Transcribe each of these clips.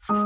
Hello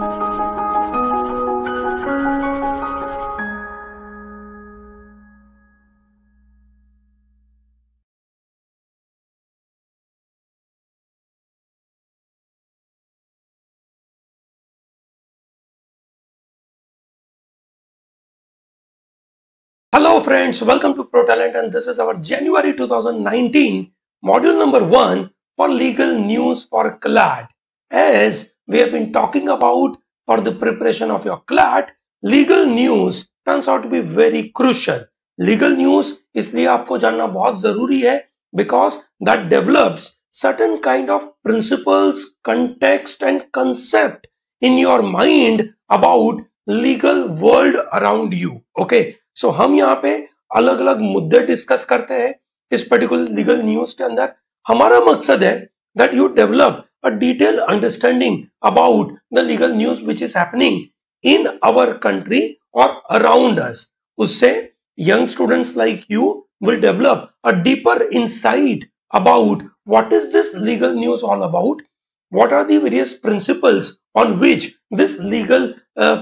friends, welcome to ProTalent, and this is our January 2019 module number 1 for legal news for CLAT. As we have been talking about for the preparation of your CLAT, legal news turns out to be very crucial. Legal news इसलिए आपको जानना बहुत जरूरी है because that develops certain kind of principles, context and concept in your mind about legal world around you. Okay. सो हम यहाँ पे अलग अलग मुद्दे डिस्कस करते हैं इस पर्टिकुलर लीगल न्यूज के अंदर. हमारा मकसद है that you develop a detail understanding about the legal news which is happening in our country और अराउंड अस. उससे young students like you will develop a deeper insight about what is this legal news all about, what are the various principles on which this legal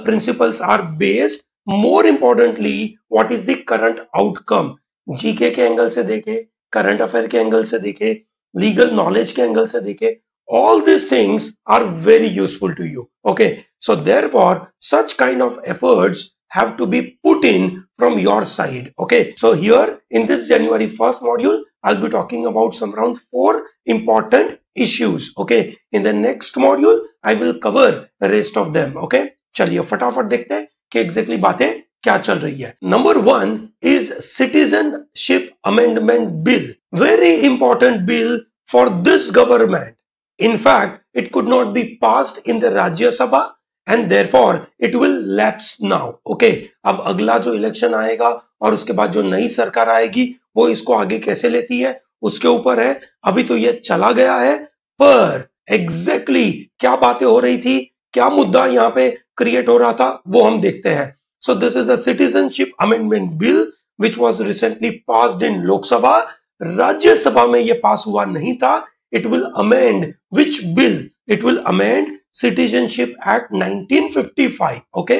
principles are based. More importantly, what is the current outcome. GK के angle से देखे, current affair के angle से देखे, legal knowledge के angle से देखे, all these things are very useful to you. Okay, so therefore such kind of efforts have to be put in from your side. Okay, so here in this January 1st module I'll be talking about some around 4 important issues. Okay, in the next module I will cover the rest of them. Okay, चलिए फटाफट देखते हैं कि exactly बातें क्या चल रही है. Number 1 is citizenship amendment bill. Very important bill for this government. In fact, it could not be passed in the Rajya Sabha and therefore it will lapse now. Okay, अब अगला जो इलेक्शन आएगा और उसके बाद जो नई सरकार आएगी वो इसको आगे कैसे लेती है उसके ऊपर है. अभी तो ये चला गया है, पर एग्जैक्टली क्या बातें हो रही थी, क्या मुद्दा यहाँ पे क्रिएट हो रहा था, वो हम देखते हैं. So this is a citizenship amendment bill which was recently passed in Lok Sabha. Rajya Sabha में ये पास हुआ नहीं था. It will amend which bill? It will amend citizenship act 1955. Okay,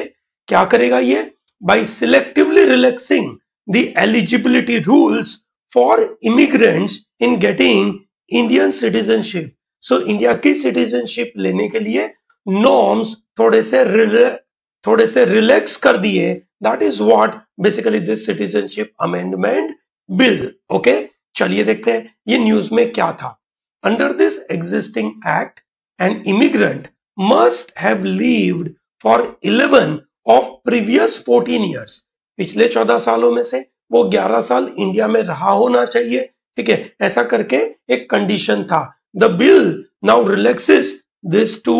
क्या करेगा ये? By selectively relaxing the eligibility rules for immigrants in getting Indian citizenship. So India की citizenship लेने के लिए नॉर्म्स थोड़े से रिलैक्स कर दिए. That is what basically this citizenship amendment bill. Okay, चलिए देखते हैं ये न्यूज में क्या था. Under this existing act N immigrant must have lived for 11 of previous 14 years. पिछले 14 सालों में से वो 11 साल इंडिया में रहा होना चाहिए. ठीक है, ऐसा करके एक कंडीशन था. The bill now relaxes this to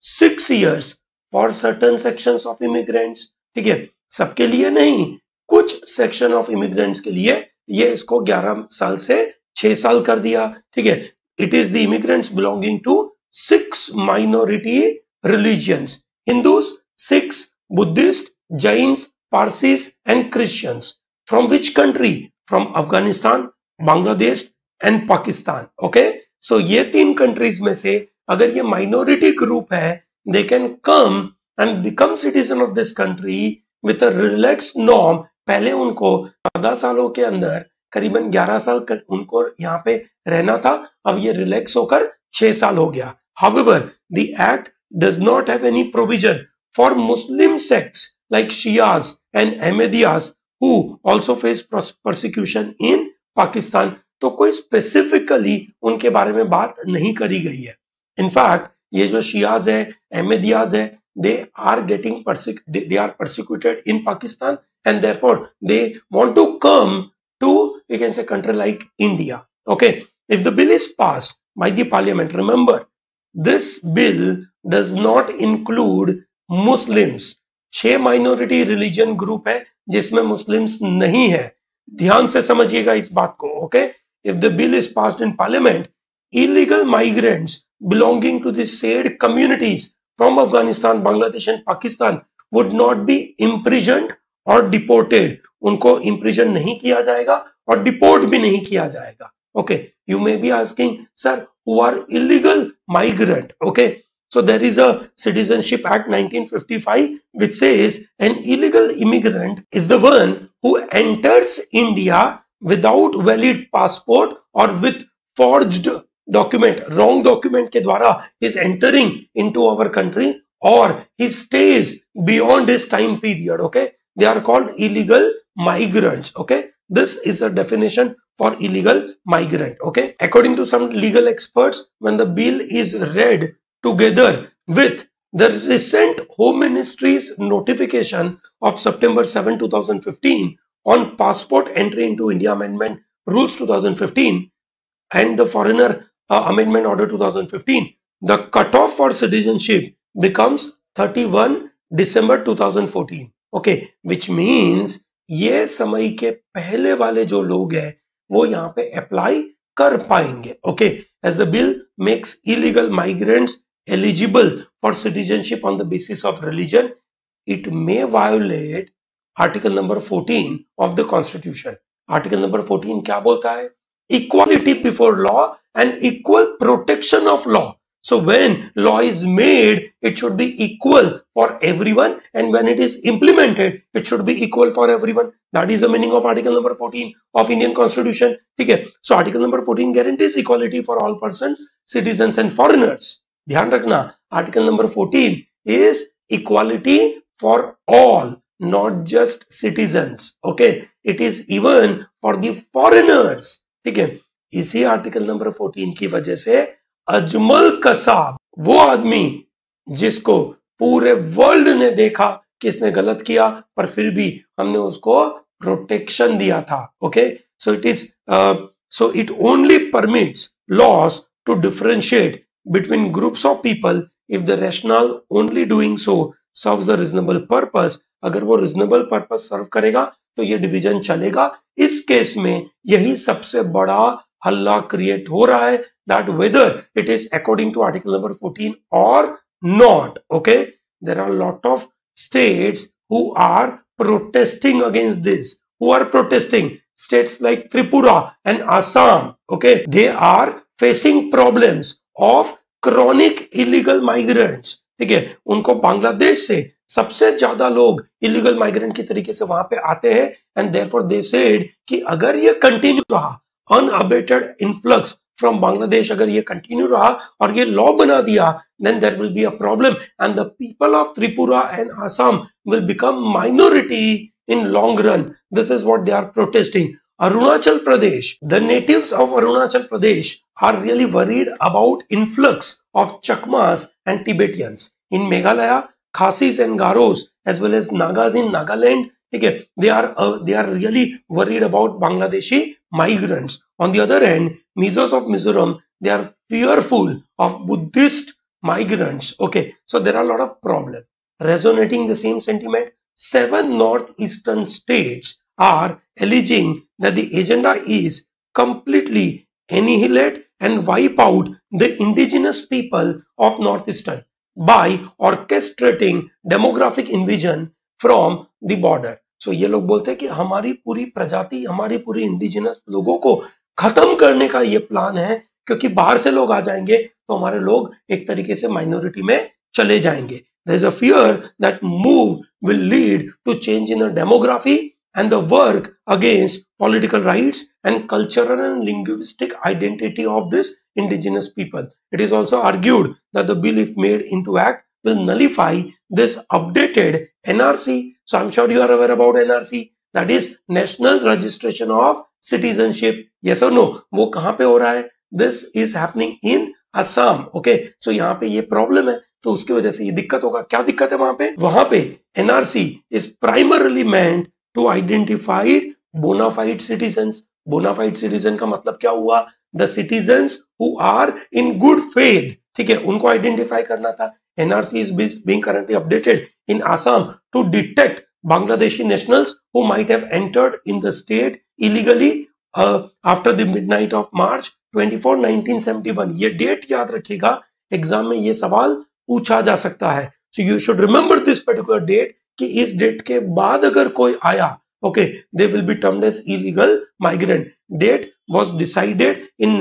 6 years for certain sections of immigrants. ठीक है, सबके लिए नहीं, कुछ सेक्शन ऑफ इमिग्रेंट्स के लिए ये इसको 11 साल से 6 साल कर दिया. ठीक है, it is the immigrants belonging to 6 minority religions: Hindus 6, Buddhists, Jains, Parsis and Christians. From which country? From Afghanistan, Bangladesh and Pakistan. Okay, so ये 3 कंट्रीज में से अगर ये माइनॉरिटी ग्रुप है, they can come and become citizen of this country with a relax norm. पहले उनको 14 सालों के अंदर करीबन 11 साल उनको यहाँ पे रहना था, अब ये रिलैक्स होकर 6 साल हो गया. However the act does not have any provision for Muslim sects like Shias and Ahmadiyas who also face persecution in Pakistan. तो कोई स्पेसिफिकली उनके बारे में बात नहीं करी गई है. इनफैक्ट ये जो शियाज है, अहमदियाज है, they are persecuted in Pakistan and therefore they want to come to, you can say, country like India. Okay, if the bill is passed by the parliament, remember this bill does not include Muslims. 6 minority religion group है जिसमें Muslims नहीं है. ध्यान से समझिएगा इस बात को. Okay, if the bill is passed in parliament, illegal migrants belonging to the said communities from Afghanistan, Bangladesh and Pakistan would not be imprisoned or deported. उनको imprison नहीं किया जाएगा और deport भी नहीं किया जाएगा. Okay, you may be asking, sir, who are illegal migrant? Okay, So there is a Citizenship Act 1955 which says an illegal immigrant is the one who enters India without valid passport or with forged document, wrong document के द्वारा is entering into our country, or he stays beyond his time period. Okay, they are called illegal migrants. Okay, this is a definition for illegal migrant. Okay, according to some legal experts, when the bill is read together with the recent Home Ministry's notification of September 7, 2015 on passport entry into India Amendment Rules 2015 and the Foreigner Amendment Order 2015, the cutoff for citizenship becomes 31 December 2014. Okay, which means ये समय के पहले वाले जो लोग हैं वो यहाँ पे अप्लाई कर पाएंगे. Okay, as the bill makes illegal migrants eligible for citizenship on the basis of religion, it may violate article number 14 of the Constitution. Article number 14 क्या बोलता है? Equality before law and equal protection of law. So when law is made, it should be equal for everyone, and when it is implemented, it should be equal for everyone. That is the meaning of article number 14 of Indian Constitution. Okay. So article number 14 guarantees equality for all persons, citizens and foreigners. ध्यान रखना, article number 14 is equality for all, not just citizens. Okay, it is even for the foreigners. ठीक है, इसी article number 14 की वजह से अजमल कसाब, वो आदमी जिसको पूरे वर्ल्ड ने देखा किसने गलत किया, पर फिर भी हमने उसको प्रोटेक्शन दिया था. Okay, so it only permits laws to differentiate between groups of people if the rationale only doing so serves a reasonable purpose. अगर वो reasonable purpose serve करेगा तो ये डिवीजन चलेगा. इस केस में यही सबसे बड़ा हल्ला क्रिएट हो रहा है, that whether it is according to article number 14 or not. Okay, there are a lot of states who are protesting against this. Who are protesting? States like Tripura and Assam. Okay, they are facing problems of chronic illegal migrants. ठीक है, उनको बांग्लादेश से सबसे ज्यादा लोग illegal migrant की तरीके से वहां पे आते हैं, एंड देयरफॉर दे सेड कि अगर ये कंटिन्यू रहा, अनअबेटेड इनफ्लक्स फ्रॉम बांग्लादेश अगर ये कंटिन्यू रहा और ये लॉ बना दिया, then there will be a problem and the people of Tripura and Assam will become minority in long run. This is what they are protesting. Arunachal Pradesh, the natives of Arunachal Pradesh are really worried about influx of Chakmas and Tibetans. In Meghalaya, Khasis and Garos as well as Nagas in Nagaland, okay, they are really worried about Bangladeshi migrants. On the other hand, Mizos of Mizoram, they are fearful of Buddhist migrants. Okay, so there are a lot of problems. Resonating the same sentiment, 7 northeastern states are alleging that the agenda is completely annihilate and wipe out the indigenous people of northeastern by orchestrating demographic invasion from the border. So ये लोग बोलते हैं कि हमारी पूरी प्रजाति, हमारी पूरी इंडिजिनस लोगों को खत्म करने का ये प्लान है, क्योंकि बाहर से लोग आ जाएंगे तो हमारे लोग एक तरीके से माइनॉरिटी में चले जाएंगे. There is a fear that move will lead to change in the demography and the work against political rights and cultural and linguistic identity of this indigenous people. It is also argued that the bill, if made into act, will nullify this updated NRC. So I'm sure you are aware about NRC, that is National Registration of Citizenship. Yes or no? वो कहाँ पे हो रहा है? This is happening in Assam. Okay, so यहाँ पे ये problem है, तो उसकी वजह से ये दिक्कत होगा. क्या दिक्कत है वहां पे? वहां पे NRC is primarily meant to identify bona fide citizens. Bona fide citizen का मतलब क्या हुआ? The citizens who are in good faith. ठीक है, उनको आइडेंटिफाई करना था. NRC is being currently updated in Assam to detect Bangladeshi nationals who might have entered in the state illegally after the midnight of March 24, 1971. ये date याद रखिएगा, exam में ये सवाल पूछा जा सकता है. So you should remember this particular date, कि इस डेट के बाद अगर कोई आया, okay, they will be termed as illegal migrant. Date was decided in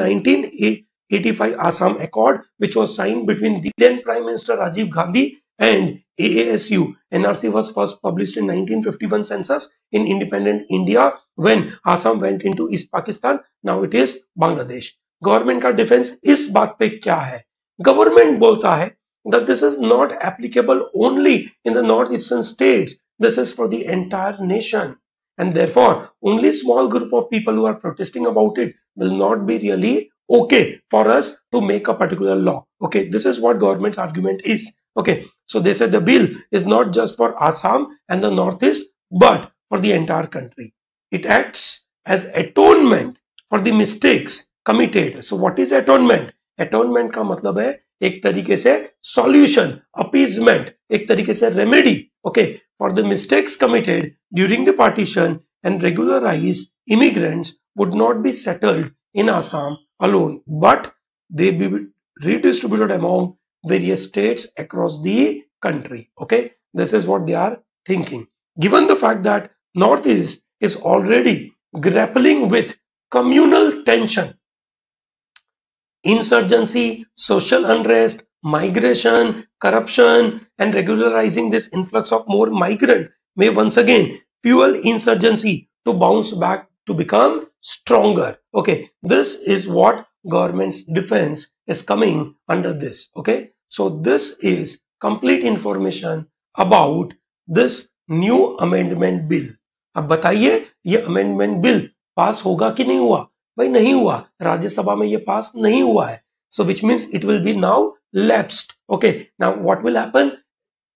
85 Assam Accord, which was signed between the then Prime Minister Rajiv Gandhi and AASU. NRC was first published in 1951 census in independent India when Assam went into East Pakistan. Now it is Bangladesh. Government का defense इस बात पे क्या है? Government बोलता है that this is not applicable only in the northeastern states. This is for the entire nation. And therefore, only small group of people who are protesting about it will not be really okay for us to make a particular law. Okay, this is what government's argument is. Okay, so they said the bill is not just for Assam and the Northeast, but for the entire country. It acts as atonement for the mistakes committed. So what is atonement? Atonement का मतलब है एक तरीके से solution, appeasement, एक तरीके से remedy, okay, for the mistakes committed during the partition, and regularized immigrants would not be settled in Assam alone, but they be redistributed among various states across the country. Okay, this is what they are thinking. Given the fact that Northeast is already grappling with communal tension, insurgency, social unrest, migration, corruption, and regularizing this influx of more migrant may once again fuel insurgency to bounce back to become stronger. Okay, this is what government's defense is coming under this. Okay, so this is complete information about this new amendment bill. अब बताइए ये amendment bill पास होगा कि नहीं हुआ? भाई नहीं हुआ, राज्यसभा में ये पास नहीं हुआ है. So which means it will be now lapsed. Okay, now what will happen?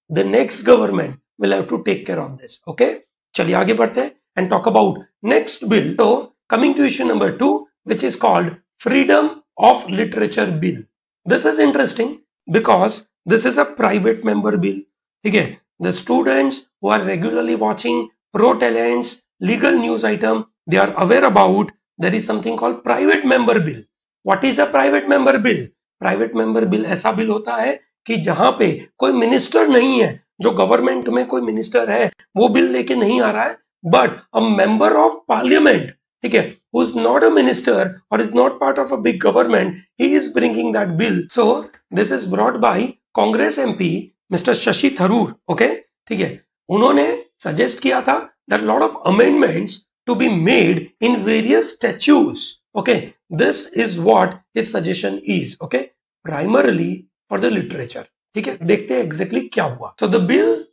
The next government will have to take care of this. Okay, चलिए आगे बढ़ते हैं and talk about next bill. So coming to issue number 2, which is called Freedom of Literature Bill. This is interesting because this is a private member bill. Okay, the students who are regularly watching Pro Talent's legal news item, they are aware about there is something called private member bill. What is a private member bill? Private member bill ऐसा bill होता है कि जहां पे कोई minister नहीं है, जो गवर्नमेंट में कोई मिनिस्टर है वो बिल लेके नहीं आ रहा है, but a member of parliament, ठीक है, who is not a minister or is not part of a big government, he is bringing that bill. So this is brought by Congress MP Mr. Shashi Tharoor. Okay, ठीक है, उन्होंने suggest किया था that lot of amendments to be made in various statutes. Okay, this is what his suggestion is. Okay, primarily for the literature. ठीक है, देखते हैं exactly क्या हुआ. So the bill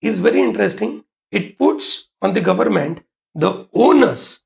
is very interesting. It puts on the government the onus,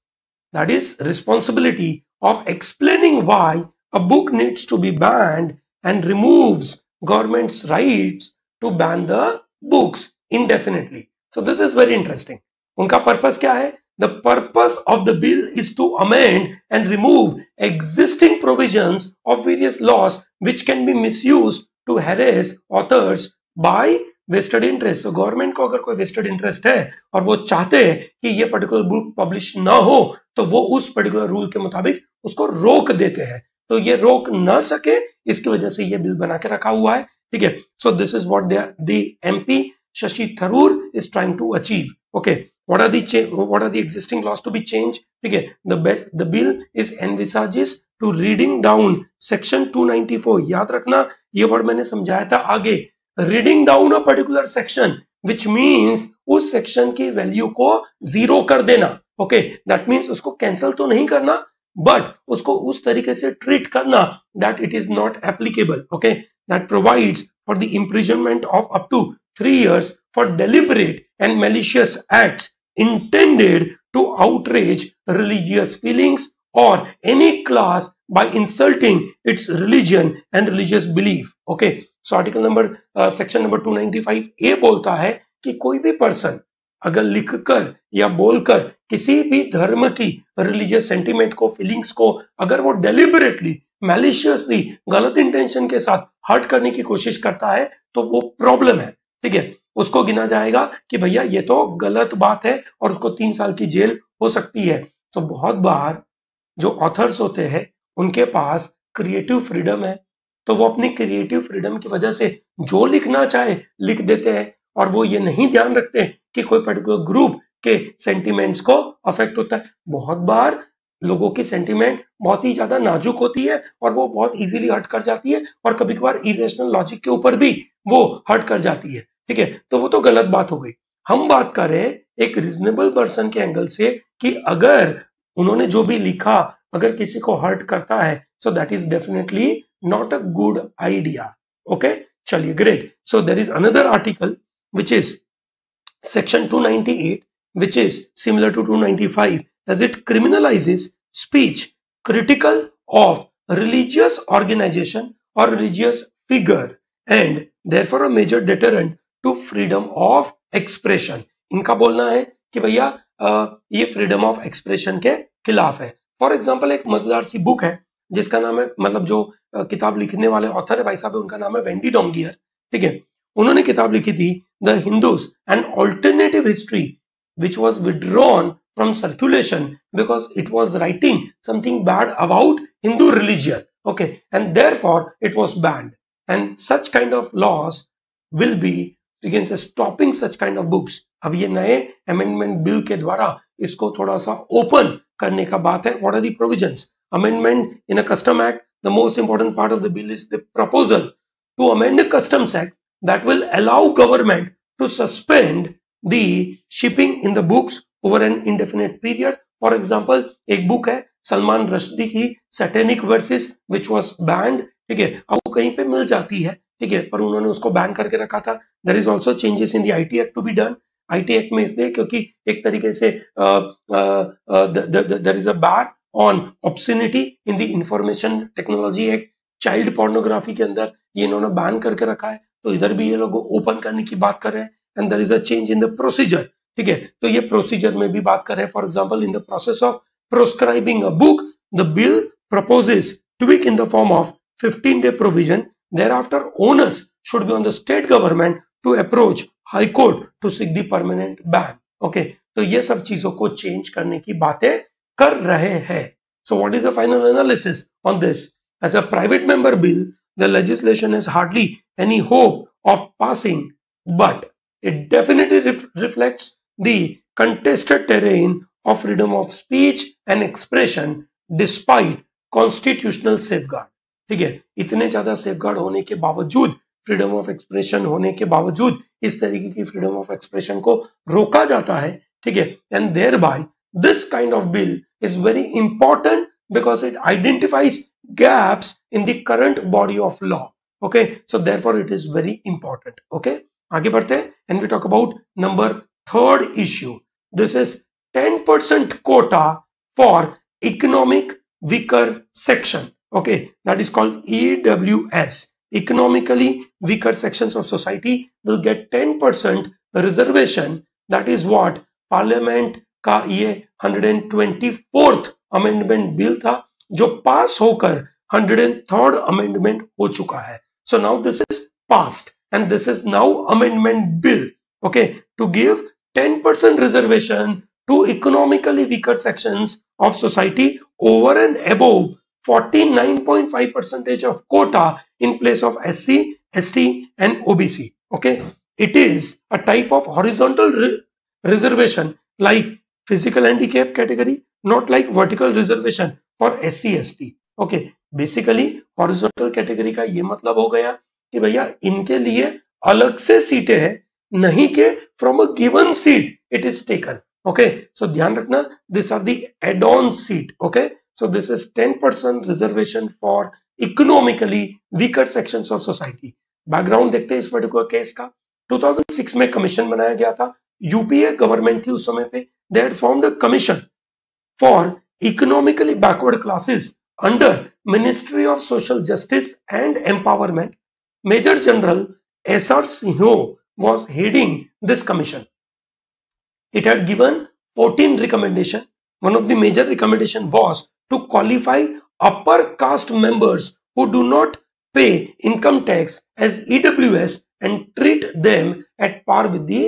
that is responsibility of explaining why a book needs to be banned and removes government's rights to ban the books indefinitely. So this is very interesting. उनका purpose क्या है? The purpose of the bill is to amend and remove existing provisions of various laws which can be misused to harass authors by vested interest. So government को अगर कोई vested interest है और वो चाहते हैं कि ये particular book publish ना हो, तो वो उस particular rule के मुताबिक उसको रोक देते हैं. तो ये रोक ना सके, इसकी वजह से ये बिल बना के रखा हुआ है. ठीक है, so this is what the MP Shashi Tharoor is trying to achieve. Okay, what are the existing laws to be changed? Okay, the bill is envisages to reading down section 294. याद रखना ये वर्ड मैंने समझाया था आगे. Reading down a particular section, which means उस section की value को जीरो कर देना. Okay, that means उसको कैंसिल तो नहीं करना, but उसको उस तरीके से ट्रीट करना that it is not applicable. Okay, that provides for the imprisonment of up to 3 years for deliberate and malicious acts intended to outrage religious feelings or any class by insulting its religion and religious belief. Okay, so article number section number 295A बोलता है कि कोई भी person अगर लिखकर या बोलकर किसी भी धर्म की रिलीजियस सेंटिमेंट को, फीलिंग्स को अगर वो डेलिबरेटली, मैलिशियसली, गलत इंटेंशन के साथ हर्ट करने की कोशिश करता है तो वो प्रॉब्लम है. ठीक है, उसको गिना जाएगा कि भैया ये तो गलत बात है और उसको 3 साल की जेल हो सकती है. तो बहुत बार जो ऑथर्स होते हैं उनके पास क्रिएटिव फ्रीडम है, तो वो अपनी क्रिएटिव फ्रीडम की वजह से जो लिखना चाहे लिख देते हैं और वो ये नहीं ध्यान रखते कि कोई पर्टिकुलर ग्रुप के सेंटिमेंट्स को अफेक्ट होता है. बहुत बार लोगों की सेंटिमेंट बहुत ही ज्यादा नाजुक होती है और वो बहुत इजीली हर्ट कर जाती है और कभी कभार इरेशनल लॉजिक के ऊपर भी वो हर्ट कर जाती है, ठीक है। तो वो तो गलत बात हो गई। हम बात कर रहे हैं एक रीजनेबल पर्सन के एंगल से कि अगर उन्होंने जो भी लिखा अगर किसी को हर्ट करता है, so that is definitely not a good idea. Okay, चलिए, great. So there is another article which is section 298, which is similar to 295, as it criminalizes speech critical of religious organization or religious figure and therefore a major deterrent to freedom of expression। इनका बोलना है कि भैया ये freedom of expression के खिलाफ है। For example, एक मजेदार सी बुक है जिसका नाम है, मतलब जो किताब लिखने वाले ऑथर है भाई साहब, उनका नाम है वेंडी डोंगियर, ठीक है। उन्होंने किताब लिखी थी the Hindus and alternative history which was withdrawn from circulation because it was writing something bad about Hindu religion, okay, and therefore it was banned, and such kind of laws will be, you can say, stopping such kind of books। अब ये नए amendment bill के द्वारा इसको थोड़ा सा open करने का बात है। What are the provisions? Amendment in a custom act, the most important part of the bill is the proposal to amend the customs act that will allow government to suspend the shipping in the books over an indefinite period। For example, एक book है सलमान रश्दी की satanic versus which was banned, ठीक है। अब वो कहीं पे मिल जाती है, ठीक है, पर उन्होंने उसको बैन करके रखा था। There is also changes in the IT Act to be done। IT Act में इसलिए क्योंकि एक तरीके से there is a bar on obscenity in the information technology act। Child pornography के अंदर ये इन्होंने बैन करके रखा है, तो इधर भी ये लोग ओपन करने की बात कर रहे हैं। And there is a change in the procedure, ठीक है। तो ये प्रोसीजर में भी बात कर रहे हैं। For example, in the process of proscribing a book, the bill proposes tweak in the form of 15-day provision। Thereafter, onus should be on the state government to approach high court to seek the permanent ban। okay, तो ये सब चीजों को change करने की बातें कर रहे हैं। So what is the final analysis on this? As a private member bill, the legislation has hardly any hope of passing, but it definitely reflects the contested terrain of freedom of speech and expression despite constitutional safeguard। ठीक है, इतने ज्यादा safeguard होने के बावजूद, freedom of expression होने के बावजूद इस तरीके की फ्रीडम ऑफ एक्सप्रेशन को रोका जाता है, ठीक है। And thereby this kind of bill is very important because it identifies gaps in the current body of law। okay, so therefore it is very important। okay, आगे बढ़ते हैं and we talk about number third issue। this is 10% quota for economic weaker section। okay, that is called EWS। economically weaker sections of society will get 10% reservation। that is what parliament का ये 124th amendment bill था जो पास होकर 103rd amendment हो चुका है। So now this is passed and this is now amendment bill, okay, to give 10% reservation to economically weaker sections of society over and above 49.5% of quota in place of SC, ST and OBC। okay, it is a type of horizontal reservation like physical handicap category, not like vertical reservation for SC, ST। okay, basically horizontal category का ये मतलब हो गया कि भैया इनके लिए अलग से सीटें हैं, नहीं के from a given seat it is taken। okay, so ध्यान रखना, these are the add-on seat। okay, so this is 10% reservation for economically weaker sections of society। Background देखते हैं इस पर्टिकुलर केस का। 2006 में कमीशन बनाया गया था, यूपीए गवर्नमेंट थी उस समय पे। they had formed a commission for economically backward classes under Ministry of Social Justice and Empowerment। Major General S.R. Sinho was heading this commission। it had given 14 recommendations। one of the major recommendation was to qualify upper caste members who do not pay income tax as EWS and treat them at par with the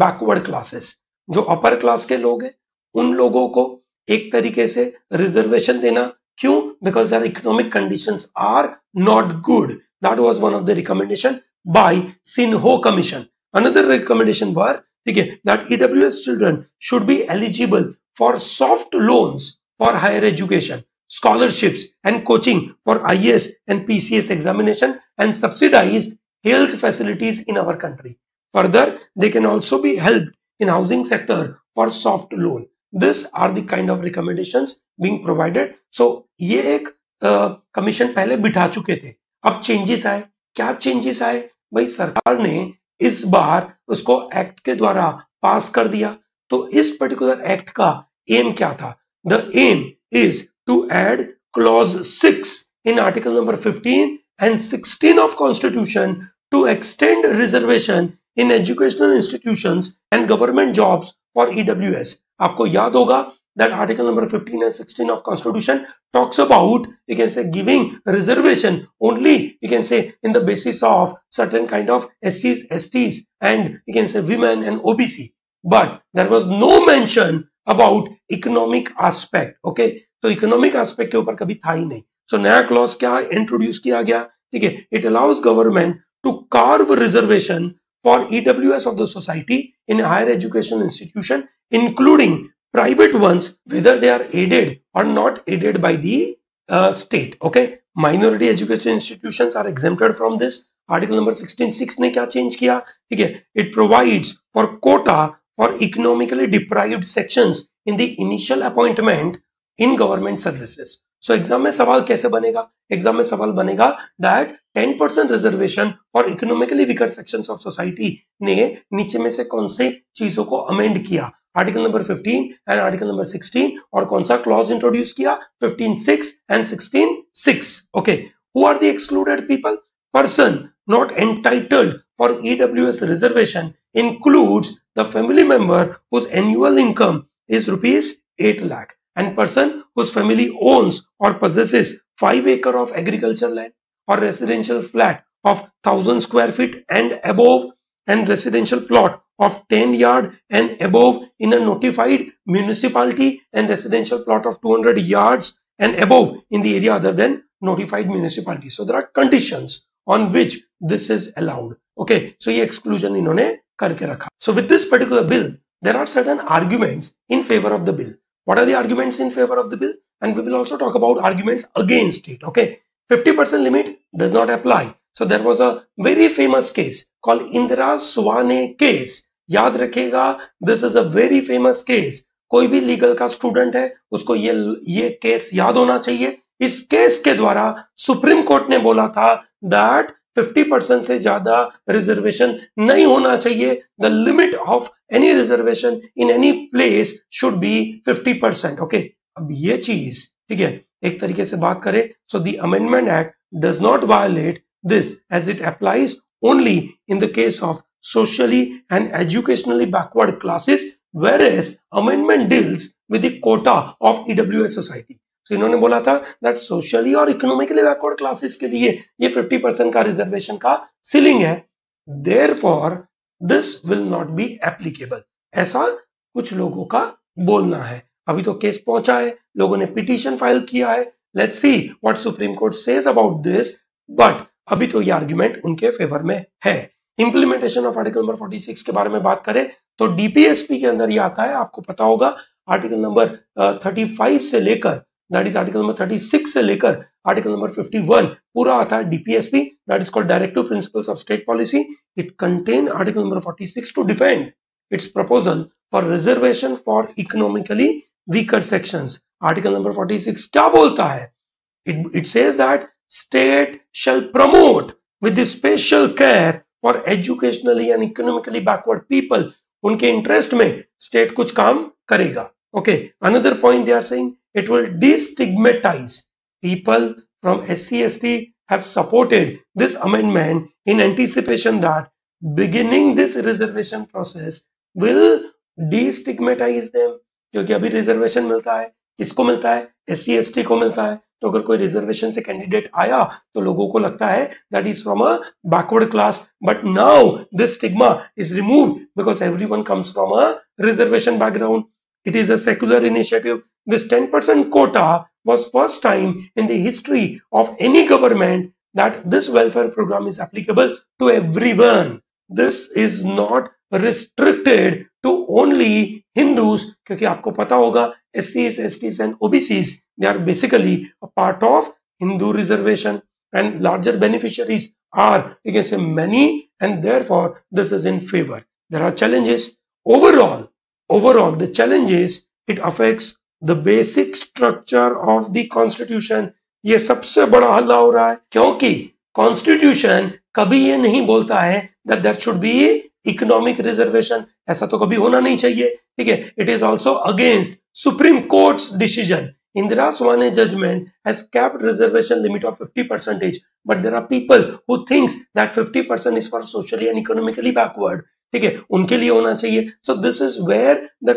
backward classes। जो upper class के लोग हैं उन लोगों को एक तरीके से रिजर्वेशन देना। क्यों? Because their economic conditions are not good. That was one of the recommendation by Sinho commission. Another recommendation were, ठीक है, that EWS children should be eligible for soft loans for higher education, scholarships and coaching for IAS and PCS examination, and subsidized health facilities in our country. Further, they can also be helped in housing sector for soft loan. These are the kind of recommendations being provided. So ये एक commission पहले बिठा चुके थे. अब changes आए. क्या changes आए? भाई सरकार ने इस बार उसको एक्ट के द्वारा पास कर दिया. तो इस पर्टिकुलर एक्ट का एम क्या था? The aim is to add clause 6 in article number 15 and 16 of constitution to extend reservation in educational institutions and government jobs for EWS. आपको याद होगा that article number 15 and 16 of constitution talks about, you can say, giving reservation only, you can say, in the basis of certain kind of SCs, STs, and you can say women and OBC. But there was no mention about economic aspect. Okay, तो economic aspect के ऊपर कभी था ही नहीं. सो नया clause क्या introduce किया गया? ठीक है, it allows government to carve reservation for EWS of the society in higher education institution including private ones whether they are aided or not aided by the state. Okay, minority education institutions are exempted from this. Article number 16(6) ने क्या change किया? ठीक है, it provides for Kota for economically deprived sections in the initial appointment in government services. So exam में सवाल कैसे बनेगा? Exam में सवाल बनेगा that 10% reservation for economically weaker sections of society ने नीचे में से कौन से चीजों को अमेंड किया? Article number 15 and article number 16. और कौन सा क्लॉज इंट्रोड्यूस किया? 15(6) and 16(6). Okay, who are the excluded people? Person not entitled for EWS reservation includes the family member whose annual income is rupees 8 lakh and person whose family owns or possesses 5 acre of agricultural land or residential flat of 1000 square feet and above, and residential plot of 10 yard and above in a notified municipality, and residential plot of 200 yards and above in the area other than notified municipality. So there are conditions on which this is allowed. Okay, so ये exclusion इन्होंने करके रखा. So with this particular bill, there are certain arguments in favor of the bill. What are the arguments in favor of the bill? And we will also talk about arguments against it. Okay, 50% limit does not apply. So there was a very famous case called Indira Swane case. याद रखिएगा, this is a very famous case. कोई भी legal का student है उसको ये case याद होना चाहिए. इस केस के द्वारा सुप्रीम कोर्ट ने बोला था दैट 50% से ज्यादा रिजर्वेशन नहीं होना चाहिए. The limit of any reservation in any place should be 50%. Okay, अब ये चीज ठीक है, एक तरीके से बात करें, so the amendment act does not violate this as it applies only in the case of socially and educationally backward classes, whereas amendment deals with the quota of EWS society. So इन्होंने बोला था that socially और economically backward classes के लिए ये 50% का reservation का ceiling है, therefore this will not be applicable. ऐसा कुछ लोगों का बोलना है. अभी तो केस पहुंचा है, लोगों ने पिटीशन फाइल किया है. Let's see what Supreme Court says about this, but अभी तो ये आर्ग्यूमेंट उनके फेवर में है. इंप्लीमेंटेशन ऑफ आर्टिकल नंबर 46 के बारे में बात करें तो डीपीएसपी के अंदर ये आता है, आपको पता होगा आर्टिकल नंबर 35 से लेकर, दैट इज आर्टिकल नंबर 36 से लेकर आर्टिकल नंबर 51 पूरा आता है DPSP, that is called directive principles of state policy. It contain article number 46 to defend its proposal for reservation for economically weaker sections. Article number 46 क्या बोलता है? It says that state shall promote with special care for educationally and economically backward people. उनके interest में state कुछ काम करेगा. Okay, another point they are saying it will destigmatise people from SC ST have supported this amendment in anticipation that beginning this reservation process will destigmatize them. क्योंकि अभी reservation मिलता है, किसको मिलता है? SC ST को मिलता है. तो अगर कोई रिजर्वेशन से कैंडिडेट आया तो लोगों को लगता है that is from a backward class, but now this stigma is removed because everyone comes from a reservation background. It is a secular initiative. This 10% quota was first time in the history of any government that this welfare program is applicable to everyone. This is not restricted to only Hindus, क्योंकि आपको पता होगा SCs, STs and OBCs, they are basically a part of Hindu reservation, and larger beneficiaries are, you can say, many, and therefore this is in favor. There are challenges. Overall the challenge is it affects the basic structure of the constitution. ये सबसे बड़ा हल्ला हो रहा है, क्योंकि constitution कभी ये नहीं बोलता है that there should be economic reservation, ऐसा तो कभी होना नहीं चाहिए, ठीक है. It is also against supreme courts decision. Indira Swame judgment has capped reservation limit of 50%, but there are people who thinks that 50% is for socially and economically backward. ठीक है, उनके लिए होना चाहिए. So this is where the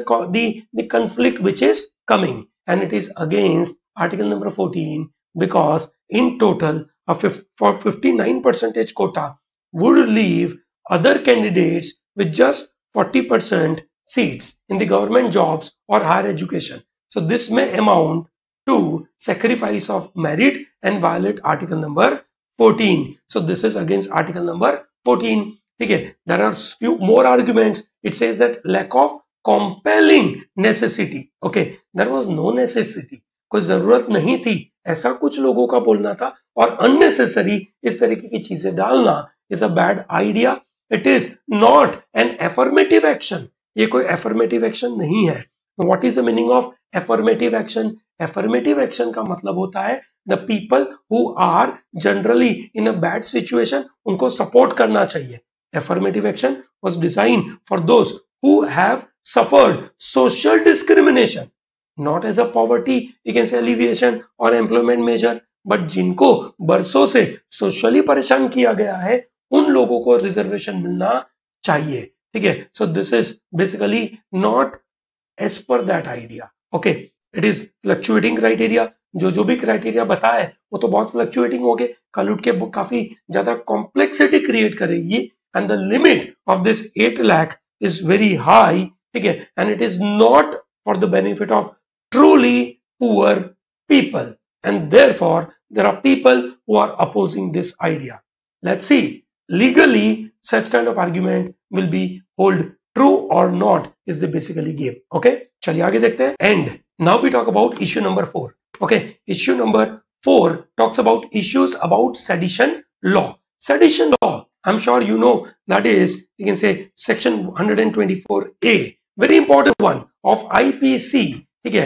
conflict which is coming, and it is against article number 14, because in total for 59% quota would leave other candidates with just 40% seats in the government jobs or higher education. So this may amount to sacrifice of merit and violate article number 14. So this is against article number 14. Okay, there are few more arguments. It says that lack of compelling necessity. Okay, there was no necessity. कोई जरूरत नहीं थी, ऐसा कुछ लोगों का बोलना था, और unnecessary इस तरीके की चीजें डालना is a bad idea. It is not an affirmative action. ये कोई affirmative action नहीं है. What is the meaning of affirmative action? Affirmative action का मतलब होता है the people who are generally in a bad situation, उनको support करना चाहिए. Affirmative action was designed for those who have suffered social discrimination, not as a poverty, you can say, alleviation or employment measure, but जिनको बरसों से socially परेशान किया गया है, उन लोगों को रिजर्वेशन मिलना चाहिए. ठीक है. So this is basically not as per that idea. Okay, it is fluctuating criteria. जो भी क्राइटेरिया बताया है वो तो बहुत फ्लक्चुएटिंग हो गए, कल उठ के काफी ज्यादा कॉम्प्लेक्सिटी क्रिएट करेगी, and the limit of this 8 lakh is very high. ठीक है, and it is not for the benefit of truly poor people, and therefore there are people who are opposing this idea. Let's see legally such kind of argument will be hold true or not is the basically game. Okay, चलिए आगे देखते हैं. And now we talk about issue number 4. Okay, issue number 4 talks about issues about sedition law. Sedition law, I'm sure you know, that is, you can say, section 124A, very important one of IPC. ठीक है,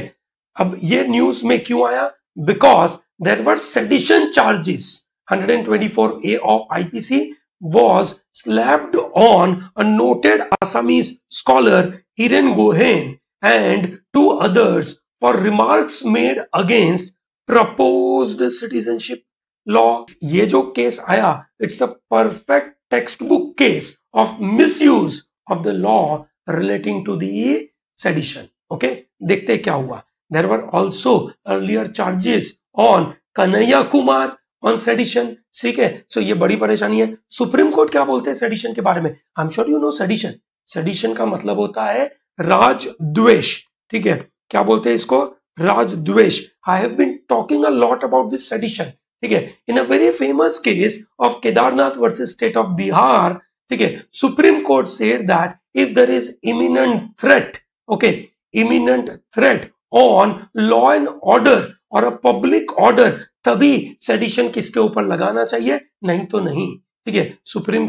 अब ये news में क्यों आया? Because there were sedition charges. 124A of IPC was slapped on a noted Assamese scholar Hiren Gohain and 2 others for remarks made against proposed citizenship law. ये जो case आया, it's a perfect textbook case of misuse of the law relating to the sedition. Okay, देखते हैं क्या हुआ. There were also earlier charges on Kanhaiya Kumar on sedition. ठीक है, सो ये बड़ी परेशानी है. सुप्रीम कोर्ट क्या बोलते हैं सेडिशन के बारे में? I am sure you know sedition. Sedition का मतलब होता है राजद्वेष. ठीक है, क्या बोलते हैं इसको? राजद्वेष. I have been talking a lot about this sedition. ठीक है, in a very famous case of Kedarnath versus state of Bihar. ठीक है, Supreme Court said that if there is imminent threat, okay, imminent threat on law and order और a public order, तभी sedition किसके ऊपर लगाना चाहिए, नहीं तो नहीं. ठीक है, Supreme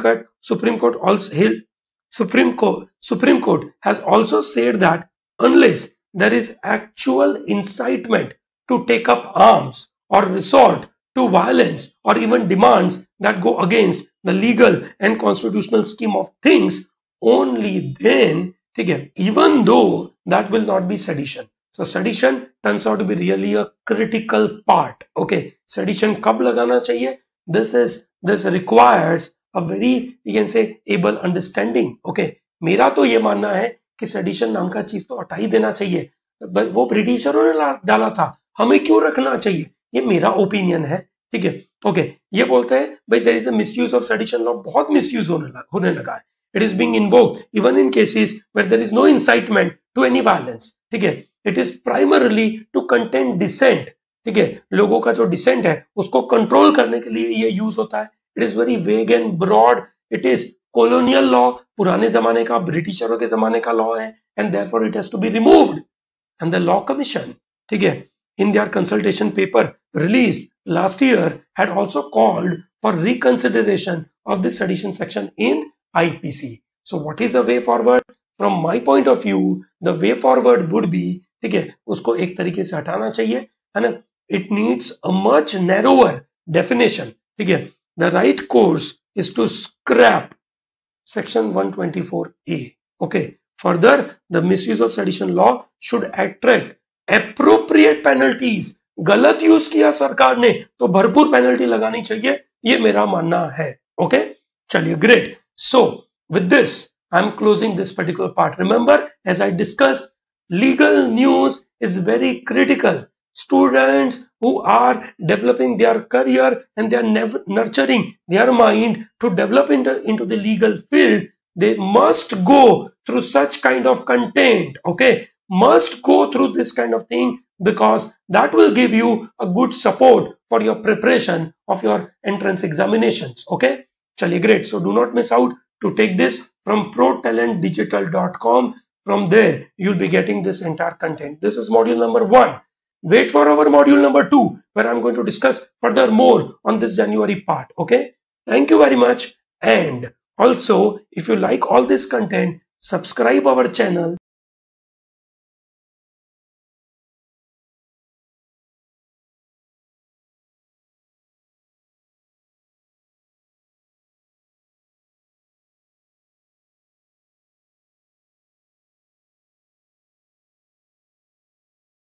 Court has also said that unless there is actual incitement to take up arms और रिसोर्ट टू वायलेंस और even demands that go against the legal and constitutional scheme of things, only then, ठीक है, even though that will not be sedition. So sedition turns out to be really a critical part. Okay, sedition कब लगाना चाहिए? This requires a very, you can say, able understanding. Okay, मेरा तो ये मानना है कि sedition नाम का चीज तो हटा ही देना चाहिए. वो ब्रिटिशरों ने डाला था, हमें क्यों रखना चाहिए? ये मेरा ओपिनियन है. ठीक है, ओके, ये बोलते हैं भाई there is a misuse of sedition law. बहुत misuse होने लगा है. It is being invoked even in cases where there is no incitement to any violence. ठीक है, it is primarily to contain dissent. ठीक है, लोगों का जो डिसेंट है उसको कंट्रोल करने के लिए ये यूज होता है. It is very vague and broad. It is colonial law, पुराने जमाने का, ब्रिटिशरों के जमाने का law है, and therefore it has to be removed. And the Law Commission, ठीक है, in their consultation paper released last year had also called for reconsideration of this sedition section in IPC. So what is the way forward? From my point of view, the way forward would be, ठीक है, उसको एक तरीके से हटाना चाहिए, है ना? It needs a much narrower definition, ठीक है? The right course is to scrap section 124A. Okay. Further, the misuse of sedition law should attract appropriate penalties. गलत यूज किया सरकार ने तो भरपूर पेनल्टी लगानी चाहिए, ये मेरा मानना है. ओके, चलिए, great. So with this I am closing this particular part. Remember, as I discussed, legal news is very critical. Students who are developing their career and they are nurturing their mind to develop into the legal field, they must go through such kind of content. Okay, must go through this kind of thing, because that will give you a good support for your preparation of your entrance examinations. Okay, chaliye, great. So do not miss out to take this from protalentdigital.com. From there you'll be getting this entire content. This is module number 1. Wait for our module number 2, where I'm going to discuss further more on this January part. Okay, thank you very much. And also, if you like all this content, subscribe our channel.